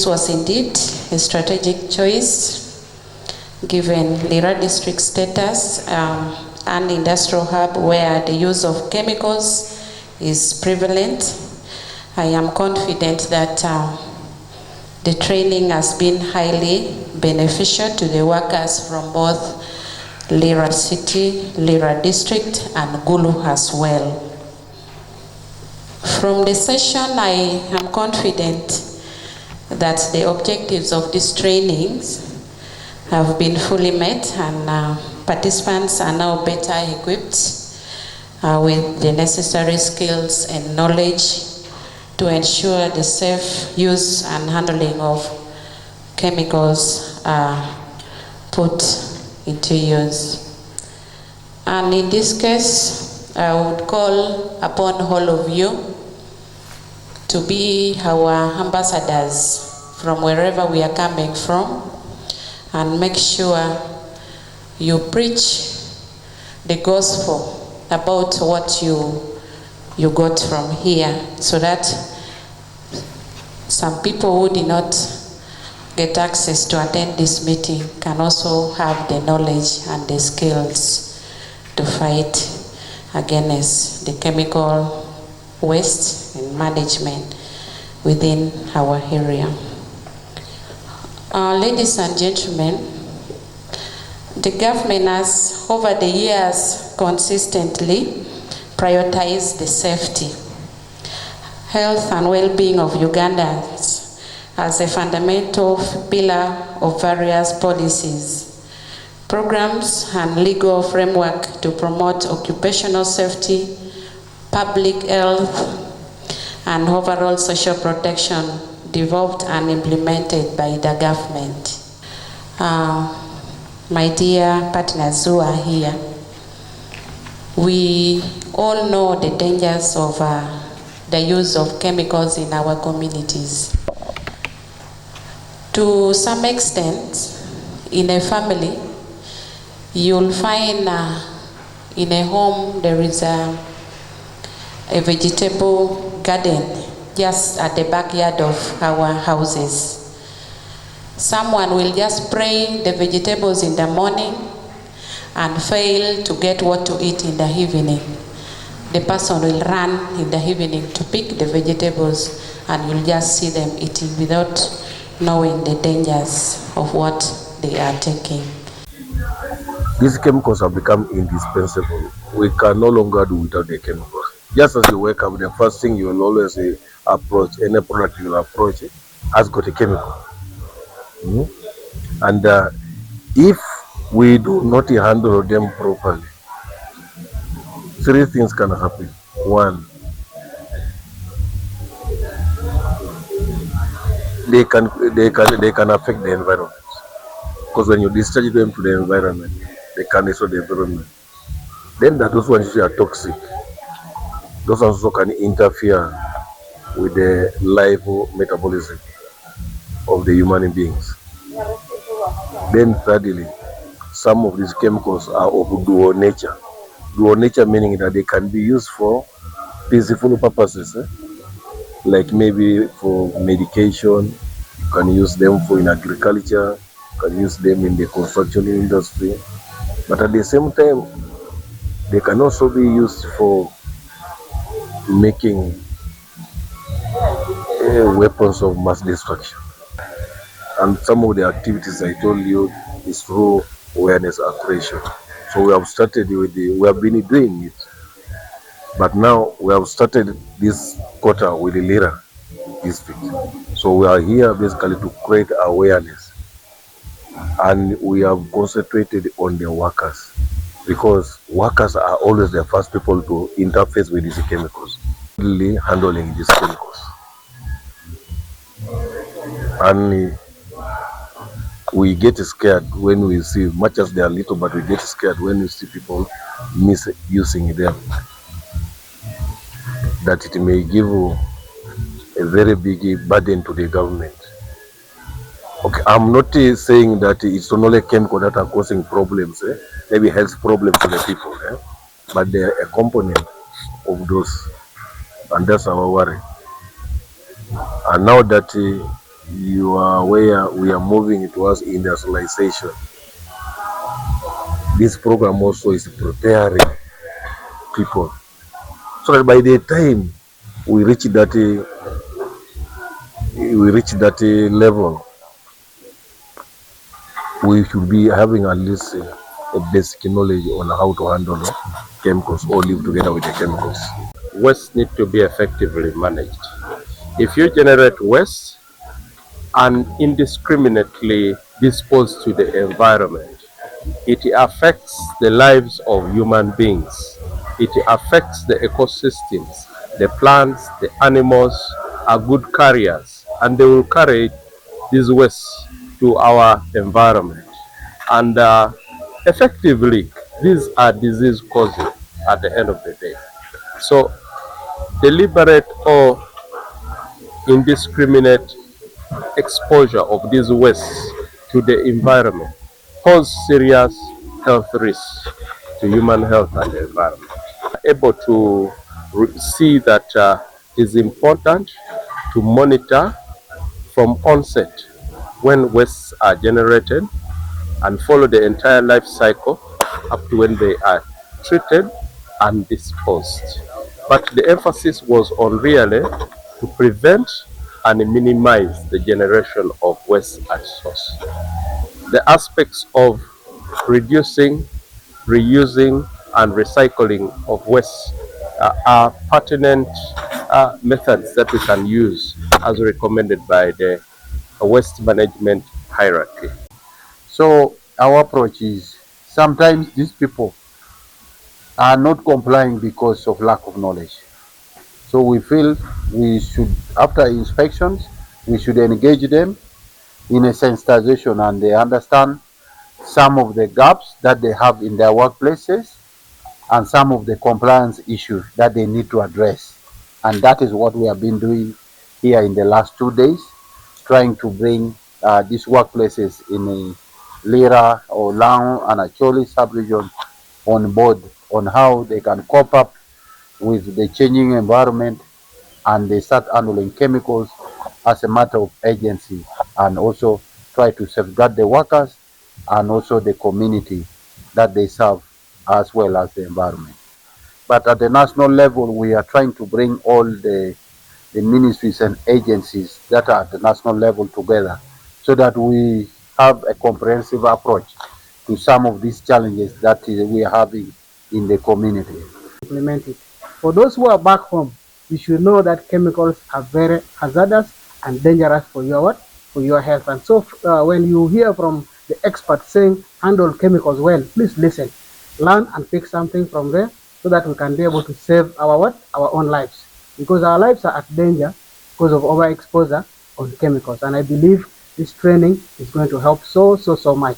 This was indeed a strategic choice given Lira District status, an industrial hub where the use of chemicals is prevalent. I am confident that the training has been highly beneficial to the workers from both Lira City, Lira District, and Gulu as well. From the session, I am confident that the objectives of these trainings have been fully met, and participants are now better equipped with the necessary skills and knowledge to ensure the safe use and handling of chemicals are put into use. And in this case, I would call upon all of you to be our ambassadors from wherever we are coming from, and make sure you preach the gospel about what you got from here, so that some people who did not get access to attend this meeting can also have the knowledge and the skills to fight against the chemical waste and management within our area. Ladies and gentlemen, the government has over the years consistently prioritized the safety, health and well-being of Ugandans as a fundamental pillar of various policies, programs and legal framework to promote occupational safety, public health, and overall social protection developed and implemented by the government. My dear partners who are here, we all know the dangers of the use of chemicals in our communities. To some extent, in a family, you'll find in a home there is a vegetable garden just at the backyard of our houses. Someone will just spray the vegetables in the morning and fail to get what to eat in the evening. The person will run in the evening to pick the vegetables, and you'll just see them eating without knowing the dangers of what they are taking. These chemicals have become indispensable. We can no longer do without the chemicals. Just as you wake up, the first thing you will always approach, any product you will approach has got a chemical. And if we do not handle them properly, three things can happen. One, they can affect the environment, because when you discharge them to the environment, they can destroy the environment. Then those ones are toxic. Those also can interfere with the life metabolism of the human beings. Then thirdly, some of these chemicals are of dual nature. Dual nature meaning that they can be used for peaceful purposes, like maybe for medication, you can use them for in agriculture, you can use them in the construction industry, but at the same time, they can also be used for making weapons of mass destruction. And some of the activities I told you is through awareness creation. So we have started we have been doing it, but now we have started this quarter with the Lira District. So we are here basically to create awareness, and we have concentrated on the workers, because workers are always the first people to interface with these chemicals, really handling these chemicals. And we get scared when we see, much as they are little, but we get scared when we see people misusing them, that it may give a very big burden to the government. Okay, I'm not saying that it's only chemical that are causing problems, maybe health problems to the people, but they are a component of those, and that's our worry. And now that you are aware we are moving towards industrialization. This program also is preparing people so that by the time we reach that level, we should be having at least a basic knowledge on how to handle chemicals or live together with the chemicals. Waste need to be effectively managed. If you generate waste and indiscriminately dispose to the environment, it affects the lives of human beings. It affects the ecosystems. The plants, the animals are good carriers, and they will carry this waste to our environment. And effectively, these are disease causing at the end of the day. So deliberate or indiscriminate exposure of these wastes to the environment pose serious health risks to human health and the environment. Able to see that it's important to monitor from onset when wastes are generated and follow the entire life cycle up to when they are treated and disposed. But the emphasis was on really to prevent and minimize the generation of waste at source. The aspects of reducing, reusing, and recycling of waste are pertinent methods that we can use as recommended by the waste management hierarchy. So our approach is sometimes these people are not complying because of lack of knowledge. So we feel we should, after inspections, we should engage them in a sensitization and they understand some of the gaps that they have in their workplaces and some of the compliance issues that they need to address. And that is what we have been doing here in the last 2 days, trying to bring these workplaces in a Lira or Lang and Acholi sub-region on board on how they can cope up with the changing environment and they start handling chemicals as a matter of urgency and also try to safeguard the workers and also the community that they serve as well as the environment. But at the national level, we are trying to bring all the ministries and agencies that are at the national level together so that we have a comprehensive approach to some of these challenges that we are having in the community. Implement it. For those who are back home, you should know that chemicals are very hazardous and dangerous for your what? For your health. And so when you hear from the experts saying handle chemicals well, please listen, learn and pick something from there so that we can be able to save our what? Our own lives. Because our lives are at danger because of overexposure on chemicals. And I believe this training is going to help so much.